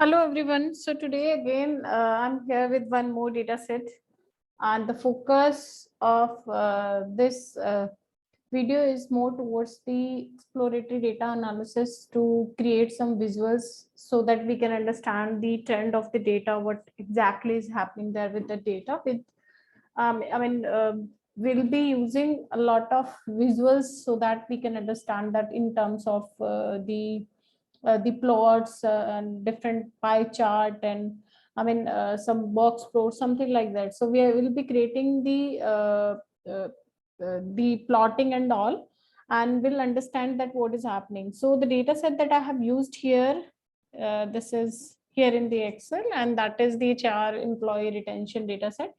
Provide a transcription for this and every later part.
Hello everyone. So today again, I'm here with one more data set, and the focus of this video is more towards the exploratory data analysis to create some visuals so that we can understand the trend of the data, what exactly is happening there with the data. We'll be using a lot of visuals so that we can understand that in terms of the plots and different pie chart and some box plot, something like that. So will be creating uh, the plotting and all, and we'll understand that what is happening. So the data set that I have used here, this is here in the Excel, and that is the HR employee retention data set.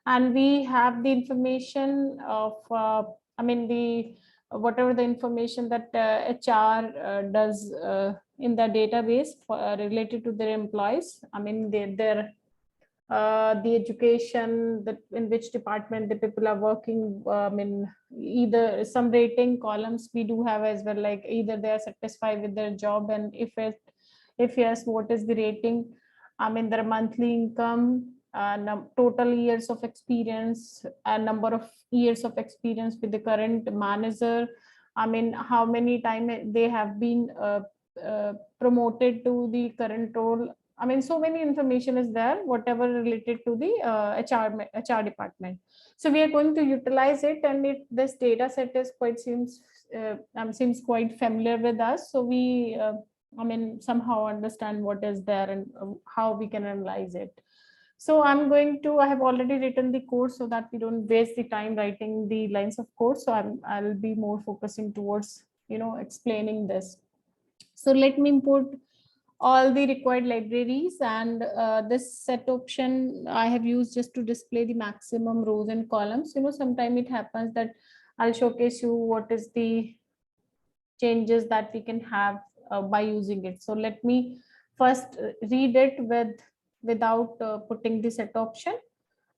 And we have the information of the whatever the information that HR does in the database related to their employees. I mean, their the education, that in which department the people are working. Either some rating columns we do have as well, like either they are satisfied with their job, and if yes, what is the rating? I mean, their monthly income, total years of experience, a number of years of experience with the current manager. I mean, how many time they have been promoted to the current role. I mean, so many information is there, whatever related to the HR department. So we are going to utilize it, and this data set is quite seems quite familiar with us. So we somehow understand what is there and how we can analyze it. So I have already written the code so that we don't waste the time writing the lines of code. So I'll be more focusing towards, explaining this. So let me import all the required libraries, and this set option I have used just to display the maximum rows and columns. Sometimes it happens that I'll showcase you what is the changes that we can have by using it. So let me first read it without putting the set option,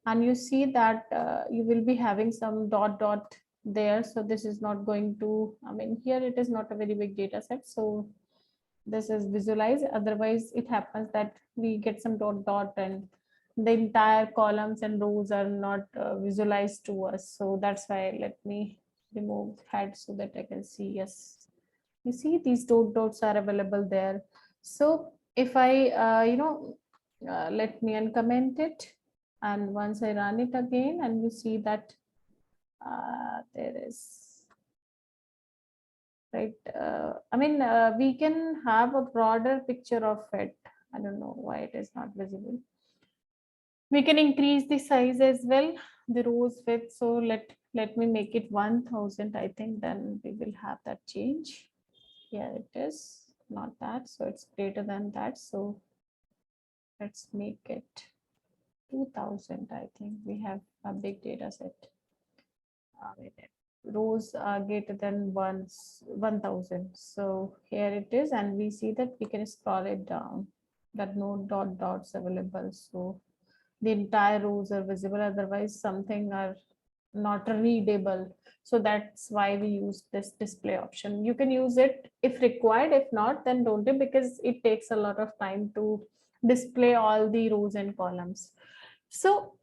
and you see that you will be having some dot there. So this is not going to, here it is not a very big data set, so this is visualized. Otherwise it happens that we get some dot and the entire columns and rows are not visualized to us. So that's why let me remove head so that I can see. Yes, you see these dots are available there. So if I let me uncomment it, and once I run it again, and you see that there is right. We can have a broader picture of it. I don't know why it is not visible. We can increase the size as well, the rows width. So let me make it 1000. I think then we will have that change. Here it is, not that, so it's greater than that. So let's make it 2000. I think we have a big data set. Rows are greater than 1000. So here it is, and we see that we can scroll it down, that no dots available. So the entire rows are visible, otherwise something are not readable. So that's why we use this display option. You can use it if required. If not, then don't do, because it takes a lot of time to display all the rows and columns. So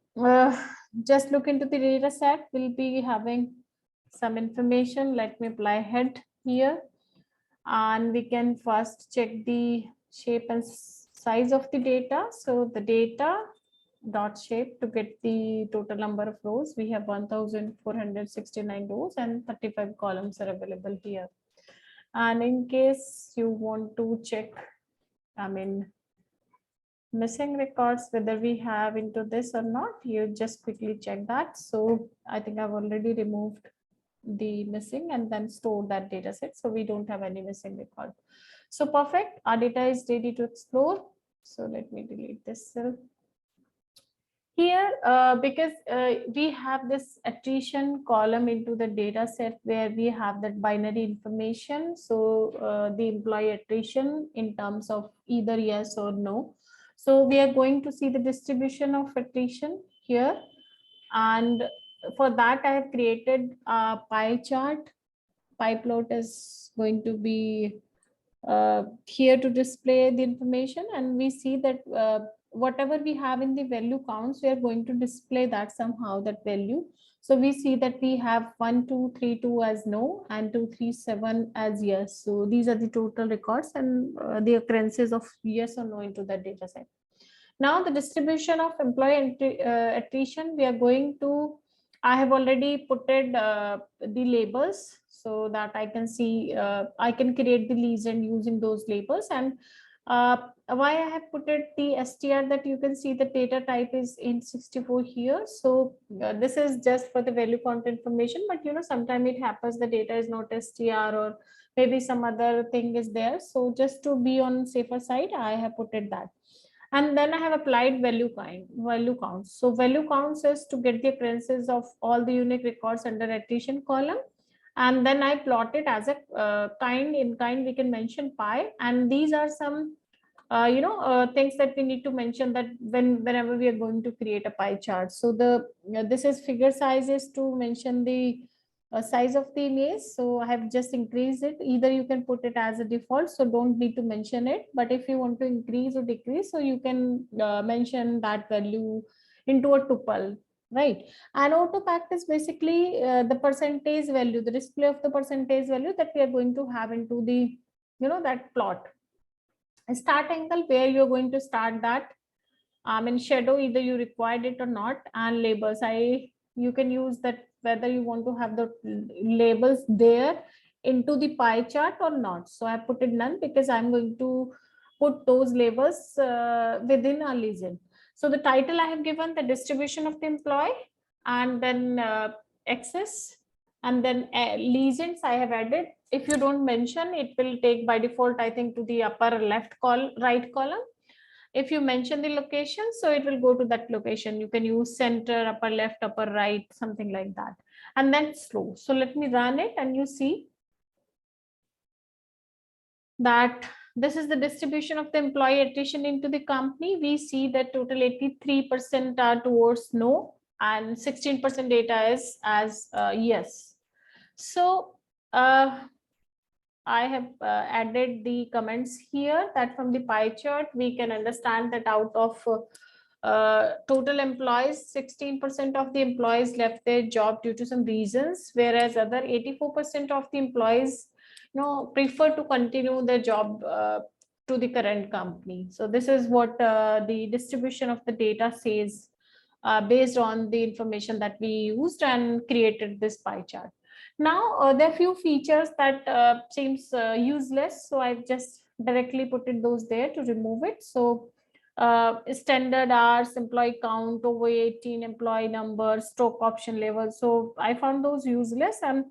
just look into the data set. We'll be having some information. Let me apply head here, and we can first check the shape and size of the data. So the data dot shape to get the total number of rows. We have 1469 rows and 35 columns are available here. And in case you want to check, missing records, whether we have into this or not, you just quickly check that. So I think I've already removed the missing and then stored that data set, so we don't have any missing record. So perfect, our data is ready to explore. So let me delete this cell here, because we have this attrition column into the data set where we have that binary information. So the employee attrition in terms of either yes or no. So we are going to see the distribution of attrition here, and for that I have created a pie chart. Pie plot is going to be here to display the information, and we see that whatever we have in the value counts, we are going to display that somehow, that value. So we see that we have 1232 as no and 237 as yes. So these are the total records and the occurrences of yes or no into that data set. Now the distribution of employee attrition, we are going to, I have already put it the labels so that I can see, I can create the legend using those labels. And why I have put it the str, that you can see the data type is int64 here. So this is just for the value count information, but sometimes it happens the data is not str or maybe some other thing is there. So just to be on safer side, I have put it that. And then I have applied value counts. So value counts is to get the occurrences of all the unique records under attrition column. And then I plot it as a kind. In kind, we can mention pi. And these are some, things that we need to mention that whenever we are going to create a pie chart. So this is figure size is to mention the size of the image. So I have just increased it. Either you can put it as a default, so don't need to mention it. But if you want to increase or decrease, so you can mention that value into a tuple, right? And autopact is basically the percentage value, the display of the percentage value that we are going to have into the, that plot. Start angle, where you're going to start that. In shadow, either you required it or not. And labels, you can use that whether you want to have the labels there into the pie chart or not. So I put it none because I'm going to put those labels within a legend. So the title I have given the distribution of the employee, and then access, and then legends I have added. If you don't mention, it will take by default, I think, to the upper right column. If you mention the location, so it will go to that location. You can use center, upper left, upper right, something like that. And then slow. So let me run it and you see that this is the distribution of the employee attrition into the company. We see that total 83% are towards no and 16% data is as yes. So I have added the comments here that from the pie chart, we can understand that out of total employees, 16% of the employees left their job due to some reasons, whereas other 84% of the employees, prefer to continue their job to the current company. So this is what the distribution of the data says based on the information that we used and created this pie chart. Now, there are few features that seems useless. So I've just directly put it those there to remove it. So standard hours, employee count, over 18 employee numbers, stock option level. So I found those useless. And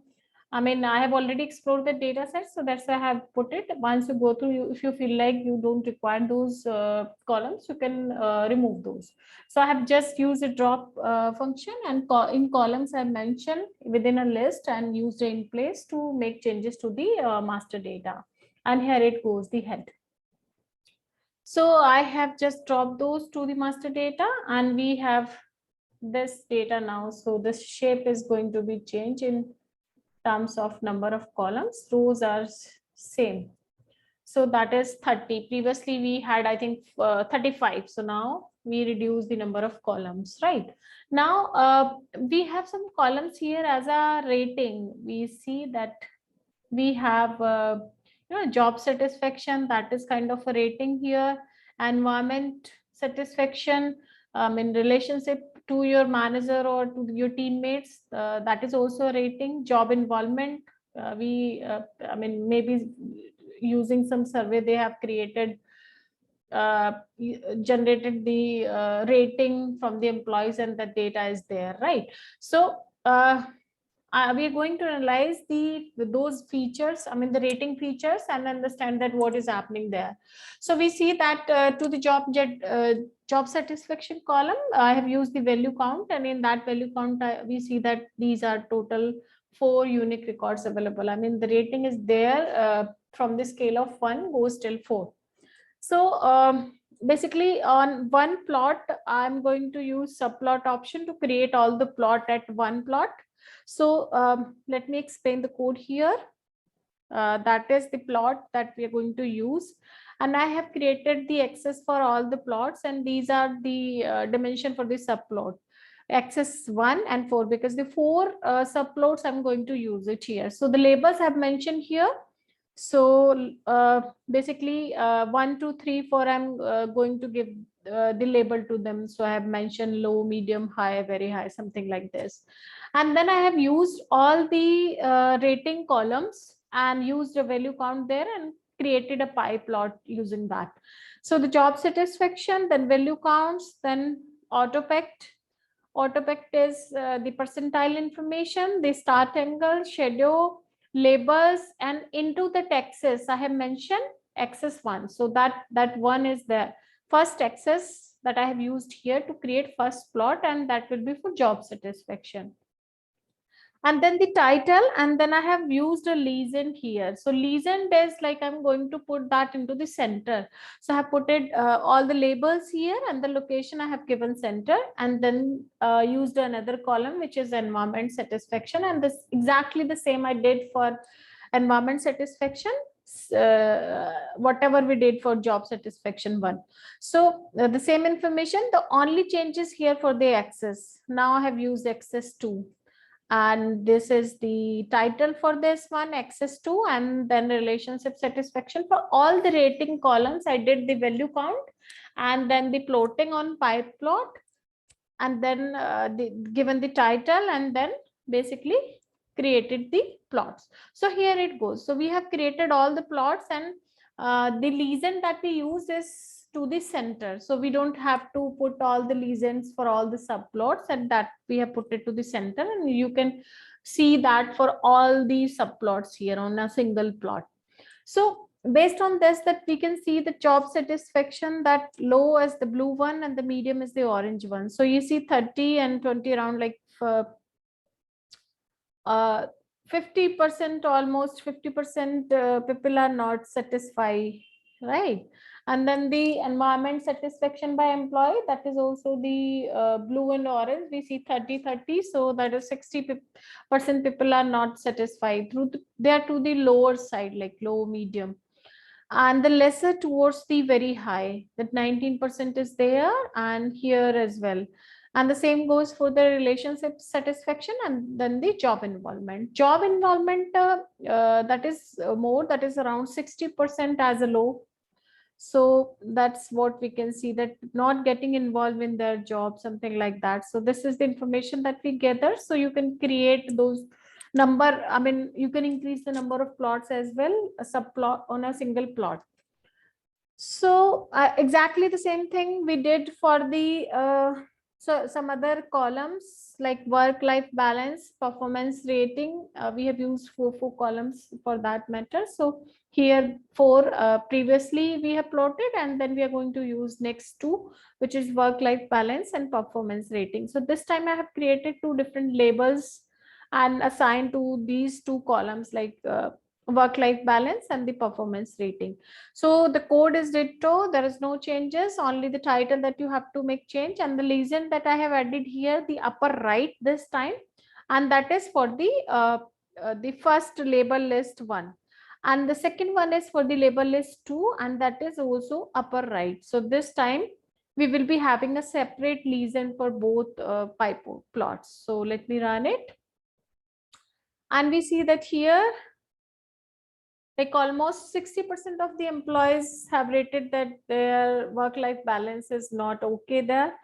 I have already explored the data set. So that's why I have put it. Once you go through, if you feel like you don't require those columns, you can remove those. So I have just used a drop function, and in columns I mentioned within a list and used it in place to make changes to the master data. And here it goes, the head. So I have just dropped those to the master data, and we have this data now. So this shape is going to be changed in terms of number of columns. Rows are same. So that is 30. Previously we had, I think, 35. So now we reduce the number of columns, right? Now we have some columns here as a rating. We see that we have job satisfaction, that is kind of a rating here. Environment satisfaction, in relationship to your manager or to your teammates, that is also a rating. Job involvement, maybe using some survey they have created, generated the rating from the employees, and the data is there, right? So we are going to analyze those features, the rating features, and understand that what is happening there. So we see that to the job satisfaction column, I have used the value count, and in that value count, we see that these are total 4 unique records available. The rating is there from the scale of 1 goes till 4. So basically on one plot, I'm going to use subplot option to create all the plot at one plot. So let me explain the code here. That is the plot that we are going to use. And I have created the axis for all the plots, and these are the dimension for the subplot, axis 1 and 4, because the 4 subplots I'm going to use it here. So the labels I've mentioned here. So basically 1, 2, 3, 4, I'm going to give the label to them. So I have mentioned low, medium, high, very high, something like this. And then I have used all the rating columns and used a value count there and created a pie plot using that. So the job satisfaction, then value counts, then autopact. Autopact is the percentile information, the start angle, schedule, labels, and into the axis I have mentioned axis 1. So that one is the first axis that I have used here to create first plot, and that will be for job satisfaction. And then the title, and then I have used a legend here. So legend is like I'm going to put that into the center. So I have put it all the labels here, and the location I have given center, and then used another column which is environment satisfaction, and this exactly the same I did for environment satisfaction, whatever we did for job satisfaction 1. So the same information, the only changes here for the axis. Now I have used axis 2. And this is the title for this one, access to, and then relationship satisfaction. For all the rating columns, I did the value count and then the plotting on pie plot, and then given the title, and then basically created the plots. So here it goes. So we have created all the plots, and the legend that we use is to the center. So we don't have to put all the legends for all the subplots, and that we have put it to the center, and you can see that for all the subplots here on a single plot. So based on this, that we can see the job satisfaction, that low is the blue one and the medium is the orange one. So you see 30 and 20 around like 50%, almost 50% people are not satisfied, right? And then the environment satisfaction by employee, that is also the blue and orange. We see 30-30, so that is 60% people are not satisfied. They are to the lower side, like low, medium, and the lesser towards the very high. That 19% is there, and here as well. And the same goes for the relationship satisfaction, and then the job involvement. Job involvement, that is more, that is around 60% as a low. So that's what we can see, that not getting involved in their job, something like that. So this is the information that we gather. So you can create those number. I mean, you can increase the number of plots as well, a subplot on a single plot. So exactly the same thing we did for the so some other columns like work-life balance, performance rating. We have used four columns for that matter. So here previously we have plotted, and then we are going to use next two, which is work-life balance and performance rating. So this time I have created two different labels and assigned to these two columns, like work-life balance and the performance rating. So the code is ditto, there is no changes, only the title that you have to make change, and the legend that I have added here, the upper right this time, and that is for the first label list 1, and the second one is for the label list 2, and that is also upper right. So this time we will be having a separate legend for both pie plots. So let me run it, and we see that here, like almost 60% of the employees have rated that their work-life balance is not okay there,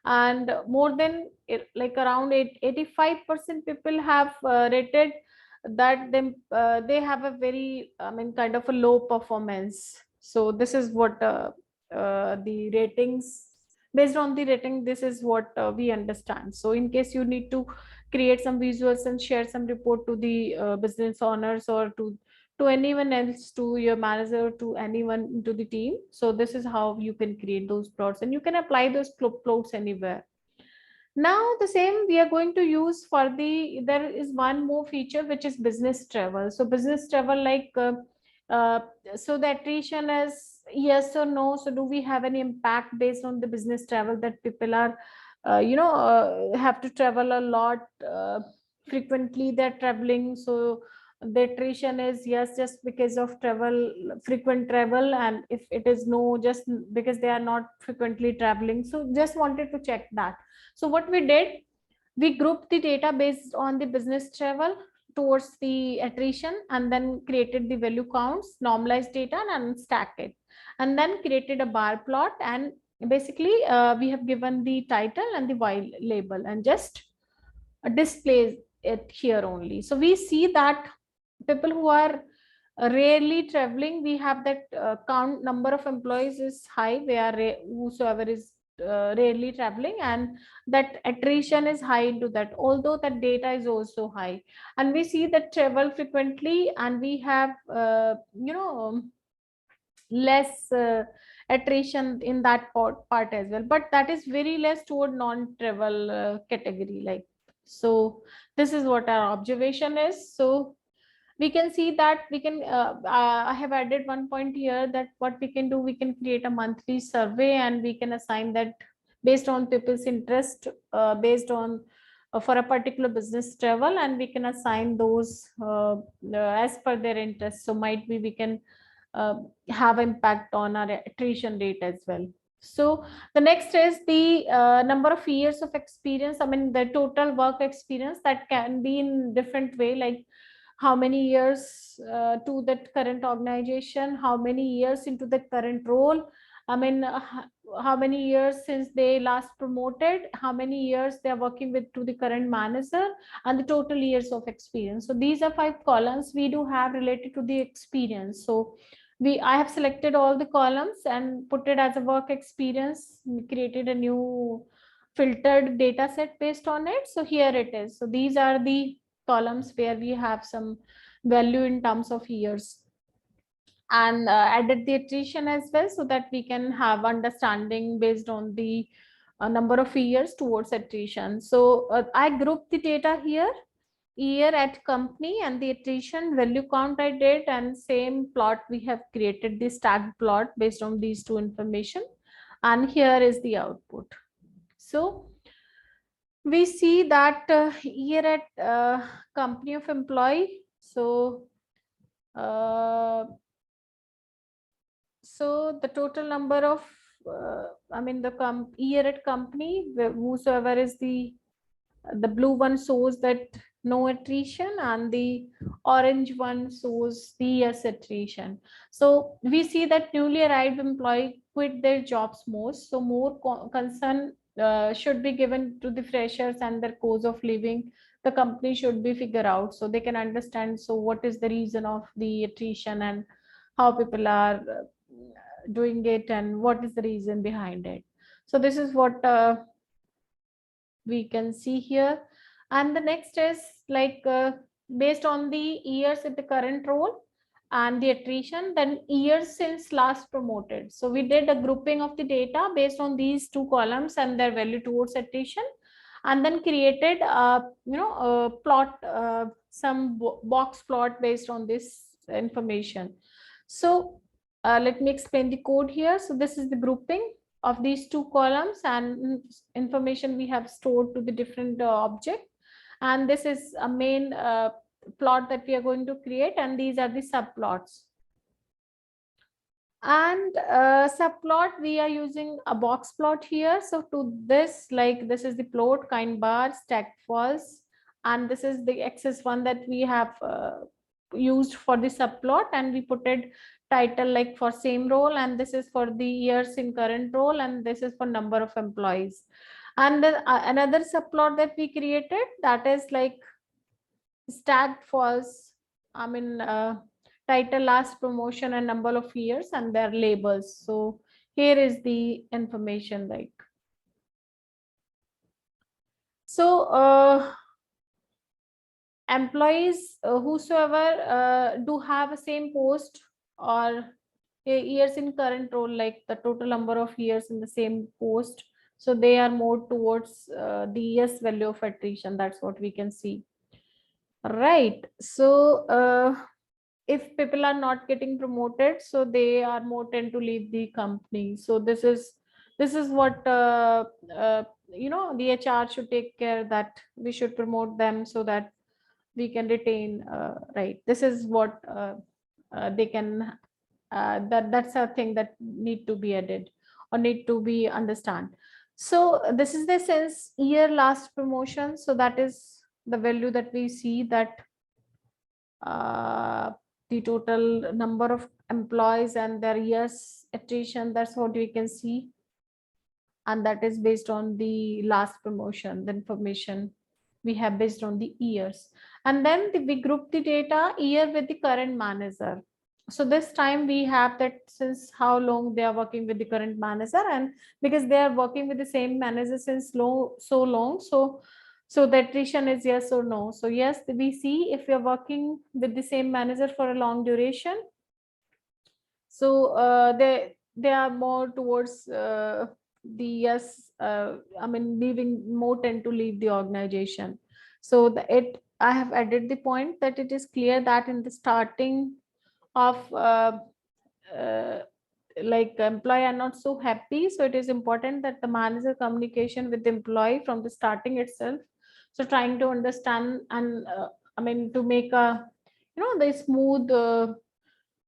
and more than like around 85% people have rated that they have a very, I mean, kind of a low performance. So this is what the ratings, based on the rating, this is what we understand. So in case you need to create some visuals and share some report to the business owners or to anyone else, to your manager, to anyone to the team. So this is how you can create those plots, and you can apply those plots anywhere. Now the same we are going to use for there is one more feature, which is business travel. So business travel, like so the attrition is yes or no. So do we have any impact based on the business travel, that people are have to travel a lot, frequently they're traveling. So the attrition is yes just because of travel, frequent travel, and if it is no, just because they are not frequently traveling. So just wanted to check that. So what we did, we grouped the data based on the business travel towards the attrition, and then created the value counts, normalized data, and stacked it, and then created a bar plot. And basically we have given the title and the while label, and just displays it here only. So we see that people who are rarely traveling, we have that count number of employees is high, where whosoever is rarely traveling, and that attrition is high into that, although that data is also high. And we see that travel frequently, and we have less attrition in that part as well, but that is very less toward non-travel category, like. So this is what our observation is. So we can see that we can I have added one point here, that what we can do, we can create a monthly survey, and we can assign that based on people's interest, based on for a particular business travel, and we can assign those as per their interest. So might be we can have impact on our attrition rate as well. So the next is the number of years of experience. I mean, the total work experience that can be in different way, like how many years to that current organization, how many years into the current role. I mean, how many years since they last promoted, how many years they are working with to the current manager, and the total years of experience. So these are 5 columns we do have related to the experience. So I have selected all the columns and put it as a work experience. We created a new filtered data set based on it. So here it is. So these are the columns where we have some value in terms of years, and added the attrition as well, so that we can have understanding based on the number of years towards attrition. So I grouped the data here, year at company, and the attrition value count I did, and same plot we have created the stacked plot based on these two information, and here is the output. So we see that year at company of employee. So so the total number of I mean the year at company, whosoever is the blue one shows that no attrition, and the orange one shows the yes attrition. So we see that newly arrived employee quit their jobs most, so more concern should be given to the freshers and their cause of leaving the company should be figured out, so they can understand so what is the reason of the attrition, and how people are doing it, and what is the reason behind it. So this is what we can see here. And the next is like based on the years at the current role and the attrition, then years since last promoted. So we did a grouping of the data based on these 2 columns and their value towards attrition, and then created a plot, some box plot based on this information. So let me explain the code here. So this is the grouping of these 2 columns and information we have stored to the different object, and this is a main plot that we are going to create, and these are the subplots. And subplot, we are using a box plot here. So to this, like this is the plot kind bar stacked false, and this is the axis one that we have used for the subplot, and we put it title like for same role, and this is for the years in current role, and this is for number of employees. And then another subplot that we created, that is like stacked false, I mean title, last promotion, and number of years, and their labels. So here is the information, like. So employees whosoever do have a same post or years in current role, like the total number of years in the same post, so they are more towards the yes value of attrition. That's what we can see, right? So if people are not getting promoted, so they are more tend to leave the company. So this is what the HR should take care, that we should promote them, so that we can retain, right? This is what they can, that's a thing that need to be added or need to be understand. So this is the since year last promotion. So that is the value that we see, that uh, the total number of employees and their years attrition, that's what we can see. And that is based on the last promotion, the information we have based on the years. And then we group the data year with the current manager. So this time we have that since how long they are working with the current manager, and because they are working with the same manager since so long, so the attrition is yes or no. So yes, we see if we are working with the same manager for a long duration, so they are more towards the yes, I mean leaving, more tend to leave the organization. So I have added the point that it is clear that in the starting of uh, like employee are not so happy, so it is important that the manager communication with the employee from the starting itself, so trying to understand and I mean to make a, the smooth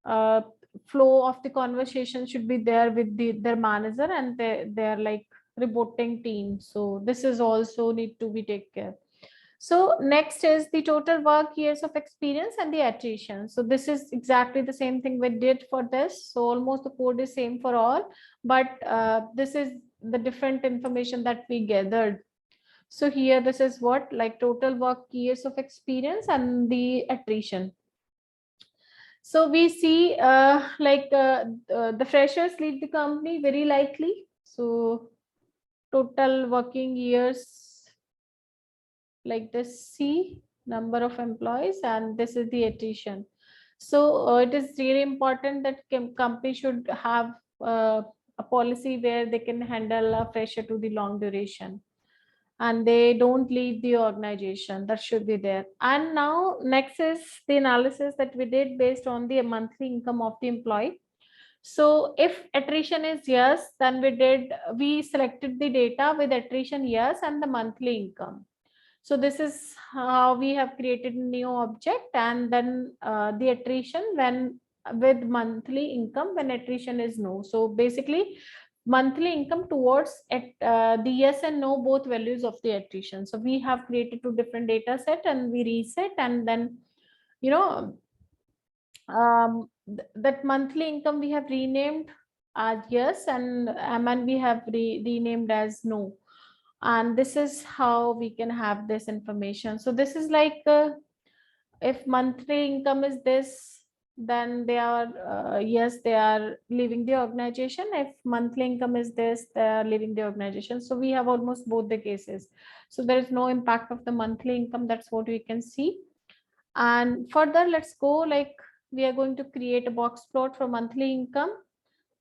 uh, flow of the conversation should be there with their manager and their like reporting team. So this is also need to be take care. So next is the total work years of experience and the attrition. So this is exactly the same thing we did for this. So almost the code is same for all, but this is the different information that we gathered. So here this is what like total work years of experience and the attrition. So we see the freshers leave the company very likely. So total working years like this, C number of employees, and this is the attrition. So it is really important that company should have a policy where they can handle a fresher to the long duration and they don't leave the organization. That should be there. And now next is the analysis that we did based on the monthly income of the employee. So if attrition is yes, then we selected the data with attrition yes and the monthly income. So this is how we have created a new object, and then the attrition when with monthly income when attrition is no. So basically monthly income towards the yes and no both values of the attrition. So we have created two different data set and we reset, and then you know that monthly income we have renamed as yes, and MN we have renamed as no. And this is how we can have this information. So this is like if monthly income is this, then they are yes, they are leaving the organization. If monthly income is this, they are leaving the organization. So we have almost both the cases. So there is no impact of the monthly income. That's what we can see. And further, let's go, like we are going to create a box plot for monthly income.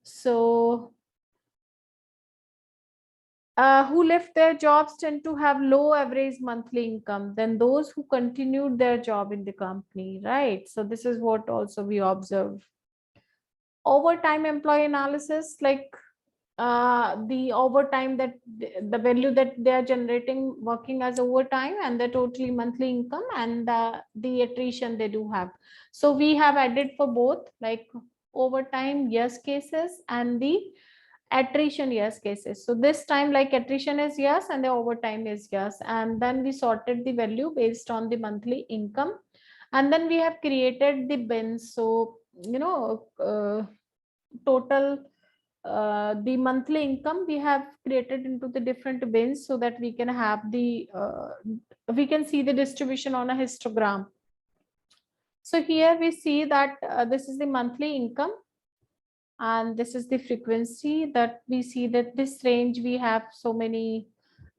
So who left their jobs tend to have low average monthly income than those who continued their job in the company, right? So this is what also we observe. Overtime employee analysis, like the overtime that the value that they are generating working as overtime and the totally monthly income and the attrition they do have. So we have added for both, like overtime yes cases and the attrition yes cases. So this time like attrition is yes and the overtime is yes, and then we sorted the value based on the monthly income, and then we have created the bins. So total the monthly income we have created into the different bins so that we can have the we can see the distribution on a histogram. So here we see that this is the monthly income and this is the frequency that we see that this range we have so many,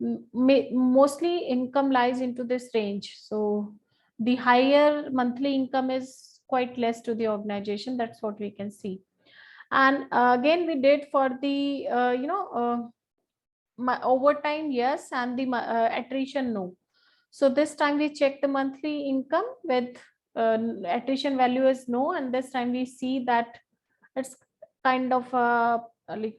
mostly income lies into this range. So the higher monthly income is quite less to the organization. That's what we can see. And again we did for the overtime yes and the attrition no. So this time we check the monthly income with attrition value is no, and this time we see that it's kind of like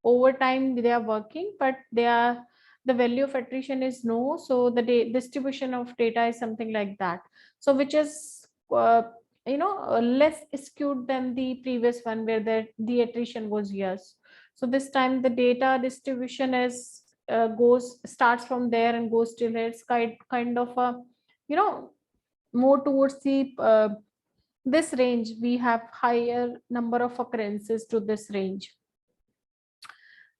overtime they are working, but they are the value of attrition is no, so the distribution of data is something like that. So which is less skewed than the previous one where the attrition was yes. So this time the data distribution is starts from there and goes till it's kind of a more towards the this range. We have higher number of occurrences to this range.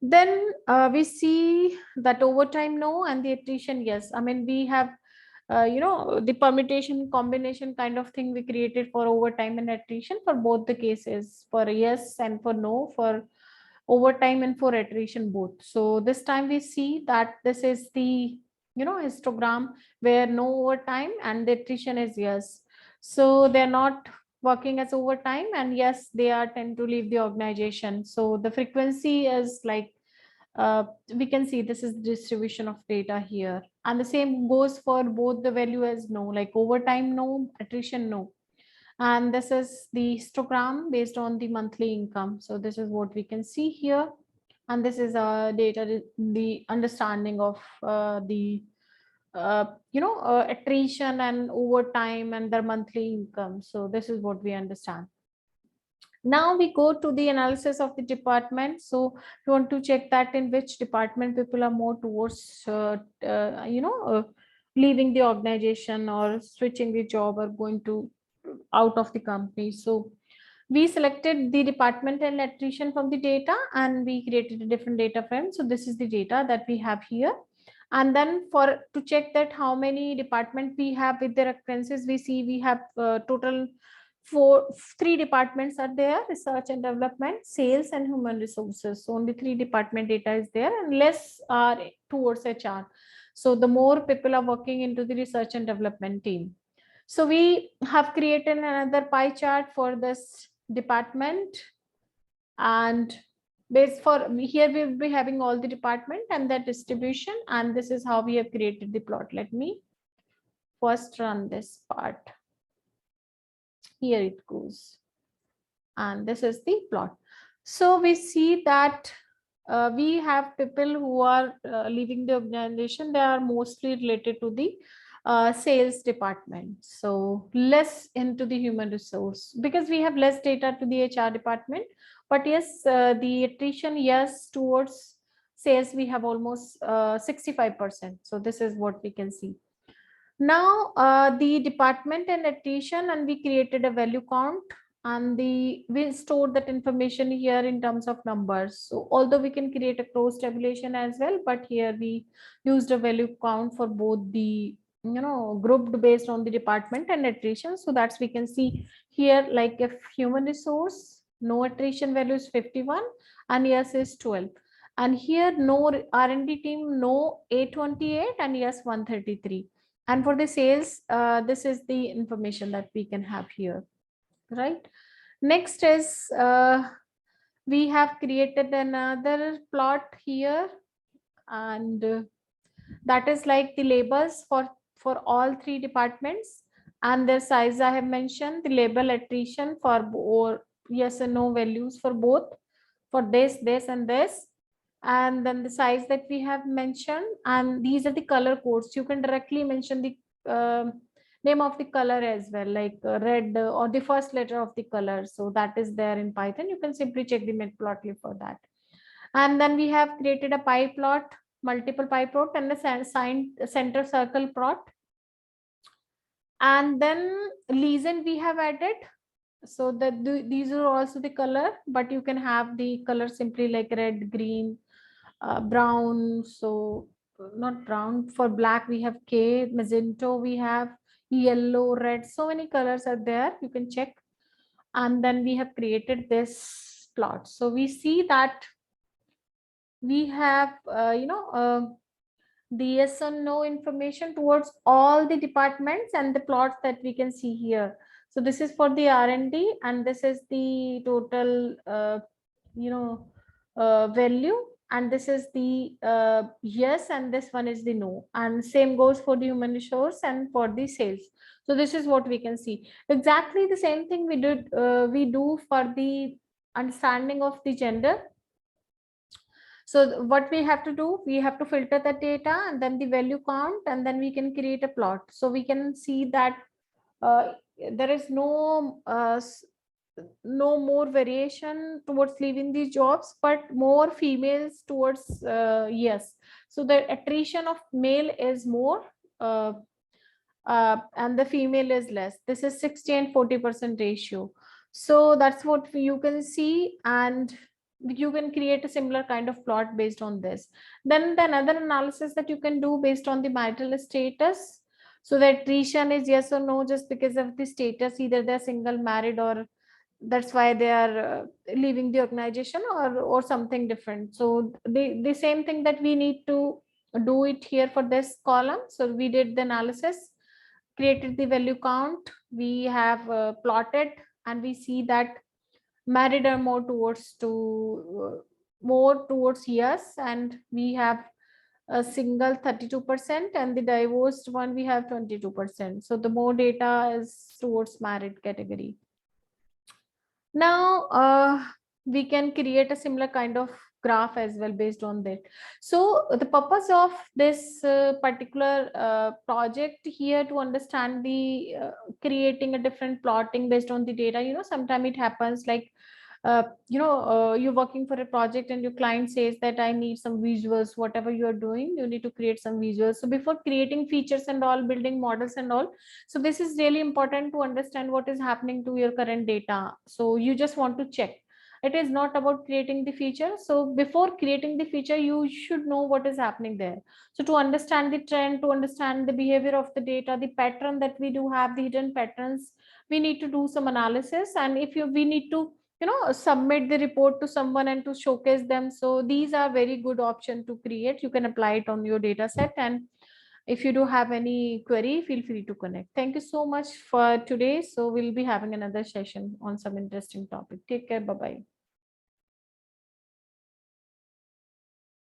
Then we see that overtime no and the attrition yes. I mean, we have the permutation combination kind of thing we created for overtime and attrition for both the cases, for yes and for no, for overtime and for attrition both. So this time we see that this is the histogram where no overtime and the attrition is yes. So they're not working as overtime, and yes, they are tend to leave the organization. So the frequency is like we can see this is distribution of data here, and the same goes for both the value as no, like overtime no, attrition no. And this is the histogram based on the monthly income. So this is what we can see here, and this is data, the understanding of the attrition and overtime and their monthly income. So this is what we understand. Now we go to the analysis of the department. So we want to check that in which department people are more towards leaving the organization or switching the job or going to out of the company. So we selected the department and attrition from the data, and we created a different data frame. So this is the data that we have here. And then to check that how many department we have with their occurrences, we see we have total three departments are there: research and development, sales, and human resources. So only 3 department data is there, and less are towards HR. So the more people are working into the research and development team. So we have created another pie chart for this department, and based for here we will be having all the department and their distribution, and this is how we have created the plot. Let me first run this part. Here it goes, and this is the plot. So we see that we have people who are leaving the organization. They are mostly related to the sales department, so less into the human resource, because we have less data to the HR department. But yes, the attrition yes towards sales we have almost 65%. So this is what we can see. Now the department and attrition, and we created a value count, and we stored that information here in terms of numbers. So although we can create a cross tabulation as well, but here we used a value count for both the grouped based on the department and attrition. So that's we can see here, like if human resource no attrition value is 51 and yes is 12, and here no R&D team no 828 and yes 133. And for the sales, this is the information that we can have here, right? Next is we have created another plot here, and that is like the labels for all 3 departments and their size. I have mentioned the label attrition for yes and no values for both, for this and this, and then the size that we have mentioned, and these are the color codes. You can directly mention the name of the color as well, like red or the first letter of the color. So that is there in Python. You can simply check the matplotlib for that. And then we have created a pie plot, multiple pie plot, and a center circle plot. And then lesion we have added, so that these are also the color, but you can have the color simply like red, green, brown. So not brown, for black we have K, magenta we have, yellow, red, so many colors are there, you can check. And then we have created this plot. So we see that we have the yes or no information towards all the departments and the plots that we can see here. So this is for the R&D, and this is the total value, and this is the yes, and this one is the no, and same goes for the human resource and for the sales. So this is what we can see. Exactly the same thing we do for the understanding of the gender. So what we have to do, we have to filter the data and then the value count, and then we can create a plot. So we can see that uh, there is no more variation towards leaving these jobs, but more females towards yes. So the attrition of male is more, uh, and the female is less. This is 60 and 40% ratio. So that's what you can see, and you can create a similar kind of plot based on this. Then the another analysis that you can do based on the marital status. So the attrition is yes or no just because of the status, either they're single, married, or that's why they are leaving the organization, or something different. So the same thing that we need to do it here for this column. So we did the analysis, created the value count, we have plotted, and we see that married are more towards yes, and we have a single 32%, and the divorced one we have 22%. So the more data is towards married category. Now we can create a similar kind of graph as well based on that. So the purpose of this particular project here to understand the creating a different plotting based on the data. Sometimes it happens like you're working for a project and your client says that I need some visuals. Whatever you are doing, you need to create some visuals. So before creating features and all, building models and all, so this is really important to understand what is happening to your current data. So you just want to check. It is not about creating the feature. So before creating the feature, you should know what is happening there. So to understand the trend, to understand the behavior of the data, the pattern that we do have, the hidden patterns, we need to do some analysis. And if we need to submit the report to someone and to showcase them. So these are very good option to create. You can apply it on your data set. And if you do have any query, feel free to connect. Thank you so much for today. So we'll be having another session on some interesting topic. Take care. Bye bye.